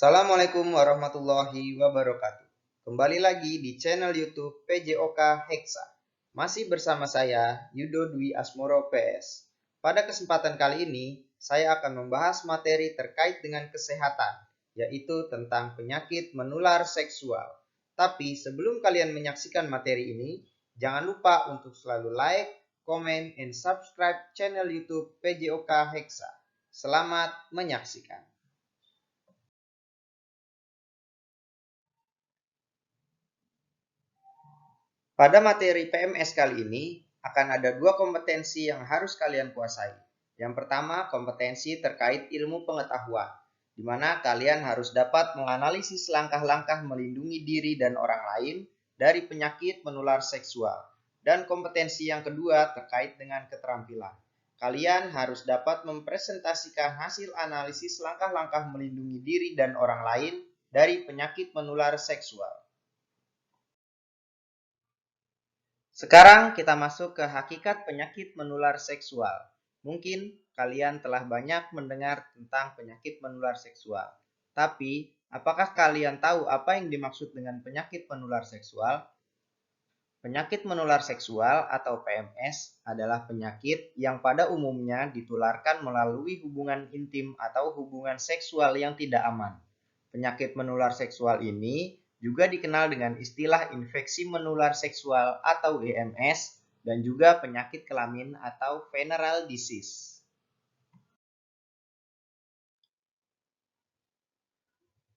Assalamualaikum warahmatullahi wabarakatuh. Kembali lagi di channel YouTube PJOK Hexa. Masih bersama saya Yudo Dwi Asmoro PS. Pada kesempatan kali ini, saya akan membahas materi terkait dengan kesehatan, yaitu tentang penyakit menular seksual. Tapi sebelum kalian menyaksikan materi ini, jangan lupa untuk selalu like, comment, and subscribe channel YouTube PJOK Hexa. Selamat menyaksikan. Pada materi PMS kali ini, akan ada dua kompetensi yang harus kalian kuasai. Yang pertama, kompetensi terkait ilmu pengetahuan, di mana kalian harus dapat menganalisis langkah-langkah melindungi diri dan orang lain dari penyakit menular seksual. Dan kompetensi yang kedua terkait dengan keterampilan. Kalian harus dapat mempresentasikan hasil analisis langkah-langkah melindungi diri dan orang lain dari penyakit menular seksual. Sekarang kita masuk ke hakikat penyakit menular seksual. Mungkin kalian telah banyak mendengar tentang penyakit menular seksual. Tapi, apakah kalian tahu apa yang dimaksud dengan penyakit menular seksual? Penyakit menular seksual atau PMS adalah penyakit yang pada umumnya ditularkan melalui hubungan intim atau hubungan seksual yang tidak aman. Penyakit menular seksual ini juga dikenal dengan istilah infeksi menular seksual atau IMS dan juga penyakit kelamin atau venereal disease.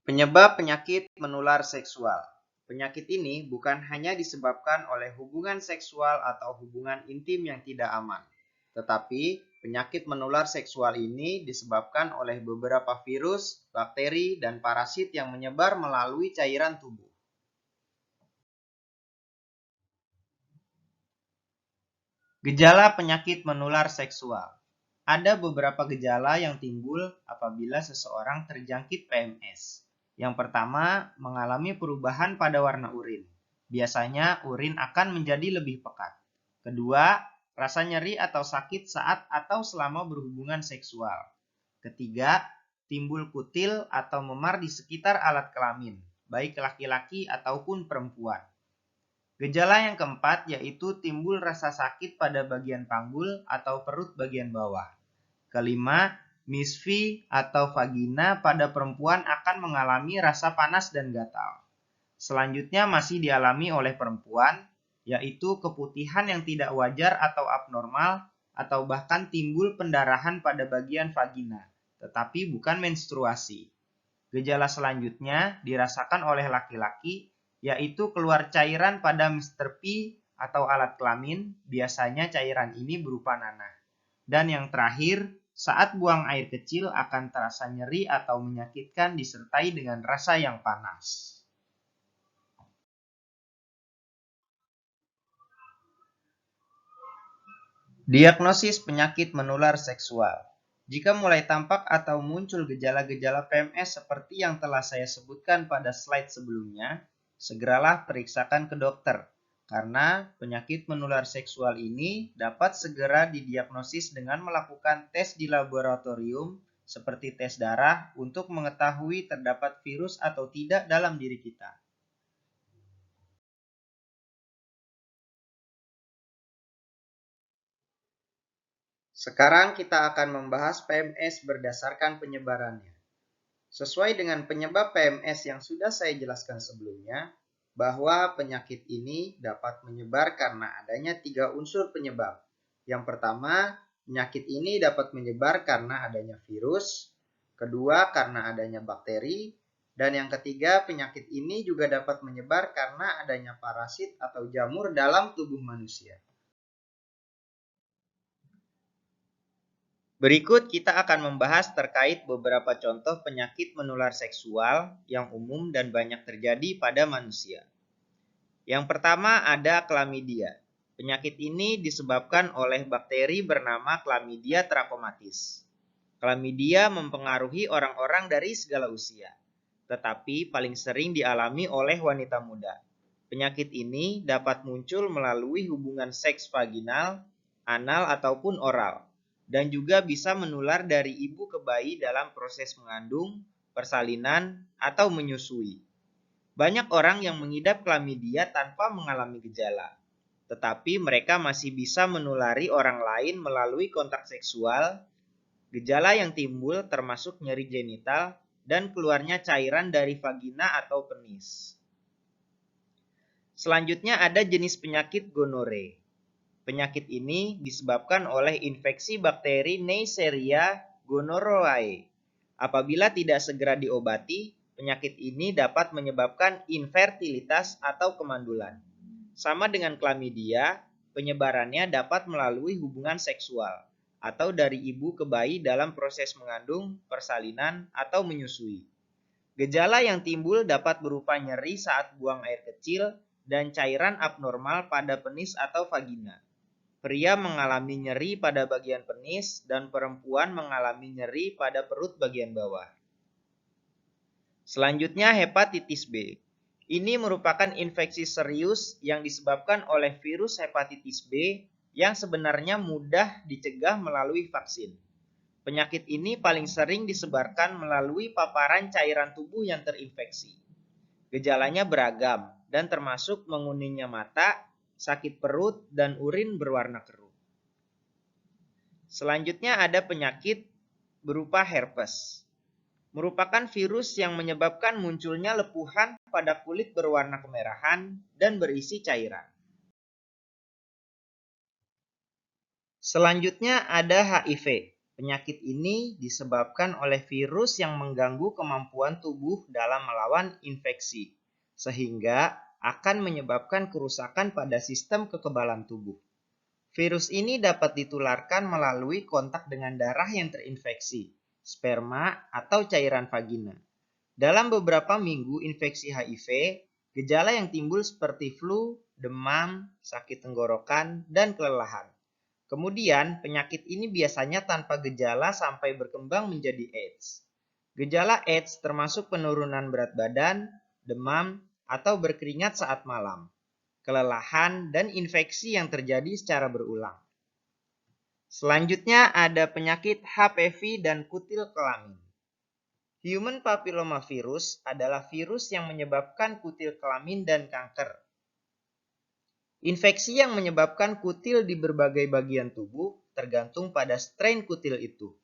Penyebab penyakit menular seksual. Penyakit ini bukan hanya disebabkan oleh hubungan seksual atau hubungan intim yang tidak aman, tetapi penyakit menular seksual ini disebabkan oleh beberapa virus, bakteri, dan parasit yang menyebar melalui cairan tubuh. Gejala penyakit menular seksual. Ada beberapa gejala yang timbul apabila seseorang terjangkit PMS. Yang pertama, mengalami perubahan pada warna urin. Biasanya urin akan menjadi lebih pekat. Kedua, rasa nyeri atau sakit saat atau selama berhubungan seksual. Ketiga, timbul kutil atau memar di sekitar alat kelamin, baik laki-laki ataupun perempuan. Gejala yang keempat yaitu timbul rasa sakit pada bagian panggul atau perut bagian bawah. Kelima, misfi atau vagina pada perempuan akan mengalami rasa panas dan gatal. Selanjutnya masih dialami oleh perempuan, yaitu keputihan yang tidak wajar atau abnormal atau bahkan timbul pendarahan pada bagian vagina, tetapi bukan menstruasi. Gejala selanjutnya dirasakan oleh laki-laki, yaitu keluar cairan pada Mr. P atau alat kelamin, biasanya cairan ini berupa nanah. Dan yang terakhir, saat buang air kecil akan terasa nyeri atau menyakitkan disertai dengan rasa yang panas. Diagnosis penyakit menular seksual. Jika mulai tampak atau muncul gejala-gejala PMS seperti yang telah saya sebutkan pada slide sebelumnya, segeralah periksakan ke dokter, karena penyakit menular seksual ini dapat segera didiagnosis dengan melakukan tes di laboratorium seperti tes darah untuk mengetahui terdapat virus atau tidak dalam diri kita. Sekarang kita akan membahas PMS berdasarkan penyebarannya. Sesuai dengan penyebab PMS yang sudah saya jelaskan sebelumnya, bahwa penyakit ini dapat menyebar karena adanya 3 unsur penyebab. Yang pertama, penyakit ini dapat menyebar karena adanya virus, kedua karena adanya bakteri, dan yang ketiga penyakit ini juga dapat menyebar karena adanya parasit atau jamur dalam tubuh manusia. Berikut kita akan membahas terkait beberapa contoh penyakit menular seksual yang umum dan banyak terjadi pada manusia. Yang pertama ada Chlamydia. Penyakit ini disebabkan oleh bakteri bernama Chlamydia trachomatis. Chlamydia mempengaruhi orang-orang dari segala usia, tetapi paling sering dialami oleh wanita muda. Penyakit ini dapat muncul melalui hubungan seks vaginal, anal ataupun oral, dan juga bisa menular dari ibu ke bayi dalam proses mengandung, persalinan, atau menyusui. Banyak orang yang mengidap klamidia tanpa mengalami gejala, tetapi mereka masih bisa menulari orang lain melalui kontak seksual. Gejala yang timbul termasuk nyeri genital dan keluarnya cairan dari vagina atau penis. Selanjutnya ada jenis penyakit gonore. Penyakit ini disebabkan oleh infeksi bakteri Neisseria gonorrhoeae. Apabila tidak segera diobati, penyakit ini dapat menyebabkan infertilitas atau kemandulan. Sama dengan klamidia, penyebarannya dapat melalui hubungan seksual atau dari ibu ke bayi dalam proses mengandung, persalinan, atau menyusui. Gejala yang timbul dapat berupa nyeri saat buang air kecil dan cairan abnormal pada penis atau vagina. Pria mengalami nyeri pada bagian penis dan perempuan mengalami nyeri pada perut bagian bawah. Selanjutnya hepatitis B. Ini merupakan infeksi serius yang disebabkan oleh virus hepatitis B yang sebenarnya mudah dicegah melalui vaksin. Penyakit ini paling sering disebarkan melalui paparan cairan tubuh yang terinfeksi. Gejalanya beragam dan termasuk menguningnya mata, sakit perut, dan urin berwarna keruh. Selanjutnya ada penyakit berupa herpes. Merupakan virus yang menyebabkan munculnya lepuhan pada kulit berwarna kemerahan dan berisi cairan. Selanjutnya ada HIV. Penyakit ini disebabkan oleh virus yang mengganggu kemampuan tubuh dalam melawan infeksi, sehingga akan menyebabkan kerusakan pada sistem kekebalan tubuh. Virus ini dapat ditularkan melalui kontak dengan darah yang terinfeksi, sperma, atau cairan vagina. Dalam beberapa minggu infeksi HIV, gejala yang timbul seperti flu, demam, sakit tenggorokan, dan kelelahan. Kemudian, penyakit ini biasanya tanpa gejala sampai berkembang menjadi AIDS. Gejala AIDS termasuk penurunan berat badan, demam, atau berkeringat saat malam, kelelahan, dan infeksi yang terjadi secara berulang. Selanjutnya ada penyakit HPV dan kutil kelamin. Human papillomavirus adalah virus yang menyebabkan kutil kelamin dan kanker. Infeksi yang menyebabkan kutil di berbagai bagian tubuh tergantung pada strain kutil itu.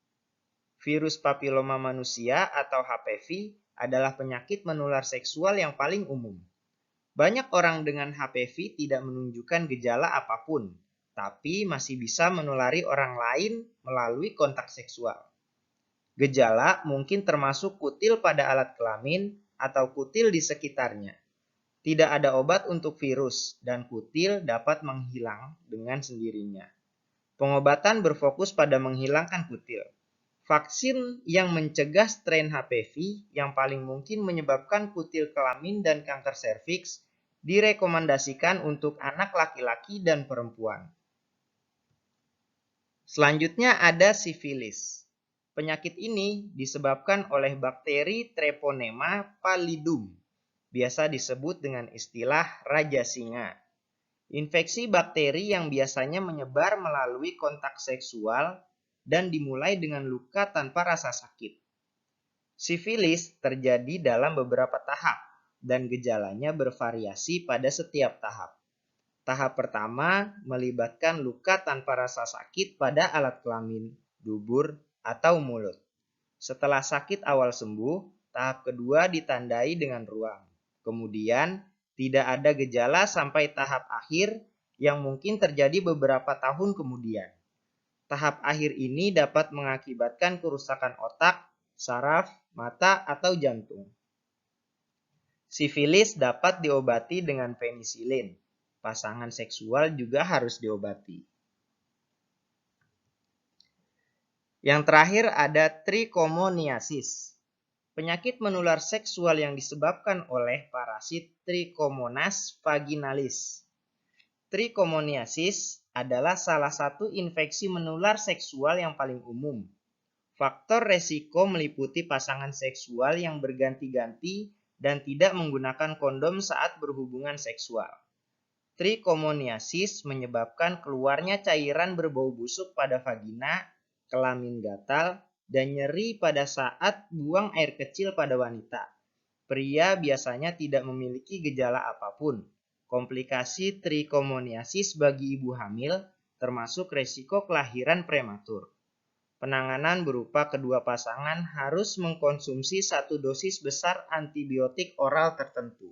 Virus papiloma manusia atau HPV adalah penyakit menular seksual yang paling umum. Banyak orang dengan HPV tidak menunjukkan gejala apapun, tapi masih bisa menulari orang lain melalui kontak seksual. Gejala mungkin termasuk kutil pada alat kelamin atau kutil di sekitarnya. Tidak ada obat untuk virus, dan kutil dapat menghilang dengan sendirinya. Pengobatan berfokus pada menghilangkan kutil. Vaksin yang mencegah strain HPV yang paling mungkin menyebabkan kutil kelamin dan kanker serviks direkomendasikan untuk anak laki-laki dan perempuan. Selanjutnya ada sifilis. Penyakit ini disebabkan oleh bakteri Treponema pallidum, biasa disebut dengan istilah raja singa. Infeksi bakteri yang biasanya menyebar melalui kontak seksual dan dimulai dengan luka tanpa rasa sakit. Sifilis terjadi dalam beberapa tahap dan gejalanya bervariasi pada setiap tahap. Tahap pertama melibatkan luka tanpa rasa sakit pada alat kelamin, dubur, atau mulut. Setelah sakit awal sembuh, tahap kedua ditandai dengan ruam. Kemudian, tidak ada gejala sampai tahap akhir yang mungkin terjadi beberapa tahun kemudian. Tahap akhir ini dapat mengakibatkan kerusakan otak, saraf, mata, atau jantung. Sifilis dapat diobati dengan penisilin. Pasangan seksual juga harus diobati. Yang terakhir ada trichomoniasis. Penyakit menular seksual yang disebabkan oleh parasit Trichomonas vaginalis. Trichomoniasis adalah salah satu infeksi menular seksual yang paling umum. Faktor resiko meliputi pasangan seksual yang berganti-ganti dan tidak menggunakan kondom saat berhubungan seksual. Trichomoniasis menyebabkan keluarnya cairan berbau busuk pada vagina, kelamin gatal, dan nyeri pada saat buang air kecil pada wanita. Pria biasanya tidak memiliki gejala apapun. Komplikasi trichomoniasis bagi ibu hamil termasuk resiko kelahiran prematur. Penanganan berupa kedua pasangan harus mengkonsumsi 1 dosis besar antibiotik oral tertentu.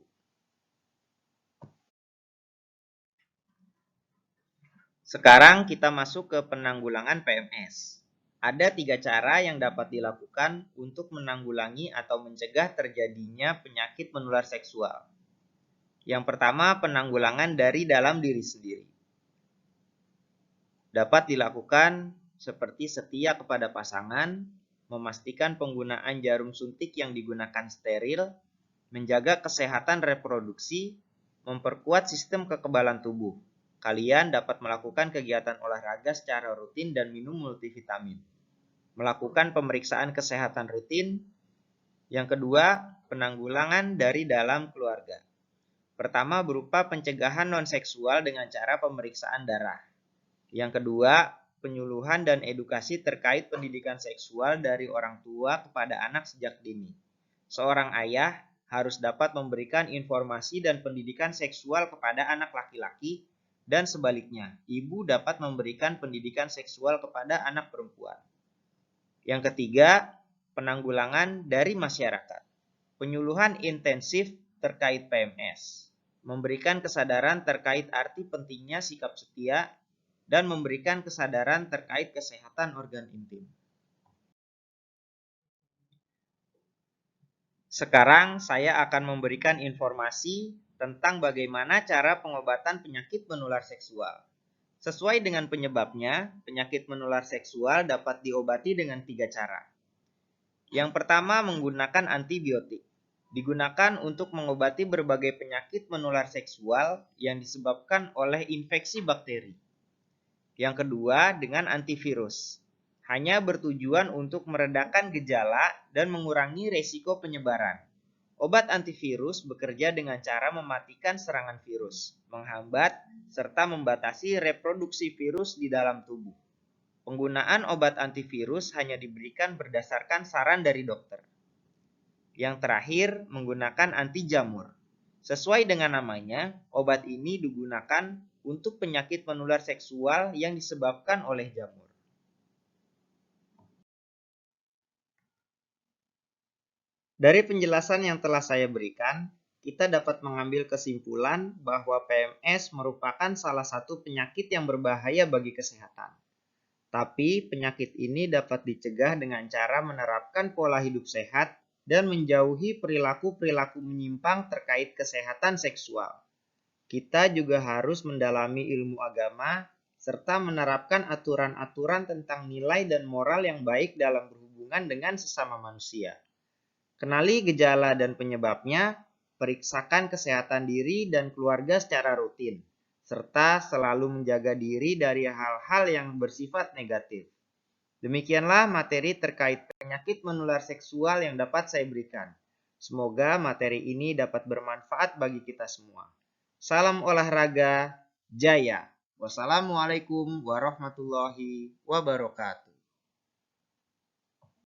Sekarang kita masuk ke penanggulangan PMS. Ada 3 cara yang dapat dilakukan untuk menanggulangi atau mencegah terjadinya penyakit menular seksual. Yang pertama, penanggulangan dari dalam diri sendiri. Dapat dilakukan seperti setia kepada pasangan, memastikan penggunaan jarum suntik yang digunakan steril, menjaga kesehatan reproduksi, memperkuat sistem kekebalan tubuh. Kalian dapat melakukan kegiatan olahraga secara rutin dan minum multivitamin. Melakukan pemeriksaan kesehatan rutin. Yang kedua, penanggulangan dari dalam keluarga. Pertama, berupa pencegahan non-seksual dengan cara pemeriksaan darah. Yang kedua, penyuluhan dan edukasi terkait pendidikan seksual dari orang tua kepada anak sejak dini. Seorang ayah harus dapat memberikan informasi dan pendidikan seksual kepada anak laki-laki, dan sebaliknya, ibu dapat memberikan pendidikan seksual kepada anak perempuan. Yang ketiga, penanggulangan dari masyarakat. Penyuluhan intensif terkait PMS, memberikan kesadaran terkait arti pentingnya sikap setia, dan memberikan kesadaran terkait kesehatan organ intim. Sekarang saya akan memberikan informasi tentang bagaimana cara pengobatan penyakit menular seksual. Sesuai dengan penyebabnya, penyakit menular seksual dapat diobati dengan 3 cara. Yang pertama, menggunakan antibiotik. Digunakan untuk mengobati berbagai penyakit menular seksual yang disebabkan oleh infeksi bakteri. Yang kedua, dengan antivirus. Hanya bertujuan untuk meredakan gejala dan mengurangi resiko penyebaran. Obat antivirus bekerja dengan cara mematikan serangan virus, menghambat, serta membatasi reproduksi virus di dalam tubuh. Penggunaan obat antivirus hanya diberikan berdasarkan saran dari dokter. Yang terakhir, menggunakan anti jamur. Sesuai dengan namanya, obat ini digunakan untuk penyakit menular seksual yang disebabkan oleh jamur. Dari penjelasan yang telah saya berikan, kita dapat mengambil kesimpulan bahwa PMS merupakan salah satu penyakit yang berbahaya bagi kesehatan. Tapi penyakit ini dapat dicegah dengan cara menerapkan pola hidup sehat dan menjauhi perilaku-perilaku menyimpang terkait kesehatan seksual. Kita juga harus mendalami ilmu agama serta menerapkan aturan-aturan tentang nilai dan moral yang baik dalam berhubungan dengan sesama manusia. Kenali gejala dan penyebabnya, periksakan kesehatan diri dan keluarga secara rutin, serta selalu menjaga diri dari hal-hal yang bersifat negatif. Demikianlah materi terkait penyakit menular seksual yang dapat saya berikan. Semoga materi ini dapat bermanfaat bagi kita semua. Salam olahraga, jaya. Wassalamualaikum warahmatullahi wabarakatuh.